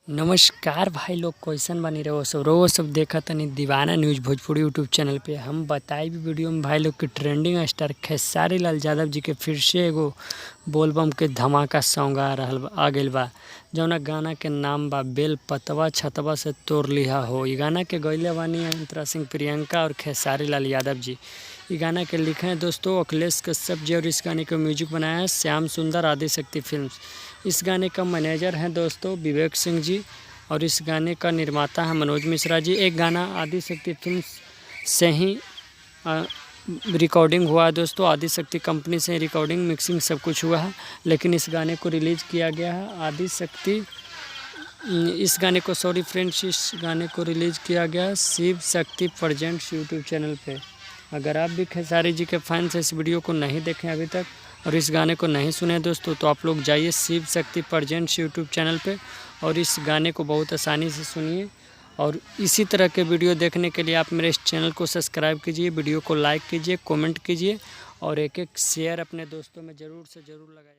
नमस्कार भाई लोग, कैसन बनी रहो सब देखा तनी दीवाना न्यूज़ भोजपुरी यूट्यूब चैनल पे। हम बताई भी वीडियो में भाई लोग के ट्रेंडिंग स्टार खेसारी लाल यादव जी के फिर से एगो बोलबम के धमाका सॉन्ग आ गइल बा, जौना गाना के नाम बा बेल पतवा छतवा से तोड़ लिहा हो। ई गाना के गइले बानी अंतरा सिंह प्रियंका और खेसारी लाल यादव जी। ई गाना के लिखे हैं दोस्तों अखिलेश कश्यप जी और इस गाने को म्यूजिक बनाया है श्याम सुंदर आदिशक्ति फिल्म्स। इस गाने का मैनेजर हैं दोस्तों विवेक सिंह जी और इस गाने का निर्माता है मनोज मिश्रा जी। एक गाना आदिशक्ति फिल्म्स से ही रिकॉर्डिंग हुआ है दोस्तों, आदिशक्ति कंपनी से रिकॉर्डिंग मिक्सिंग सब कुछ हुआ है, लेकिन इस गाने को रिलीज़ किया गया है आदिशक्ति इस गाने को रिलीज़ किया गया है Shiv Shakti presents YouTube channel पे। अगर आप भी खेसारी जी के फैंस इस वीडियो को नहीं देखें अभी तक और इस गाने को नहीं सुने दोस्तों, तो आप लोग जाइए Shiv Shakti presents YouTube channel पे और इस गाने को बहुत आसानी से सुनिए। और इसी तरह के वीडियो देखने के लिए आप मेरे इस चैनल को सब्सक्राइब कीजिए, वीडियो को लाइक कीजिए, कमेंट कीजिए और एक शेयर अपने दोस्तों में ज़रूर से ज़रूर लगाइए।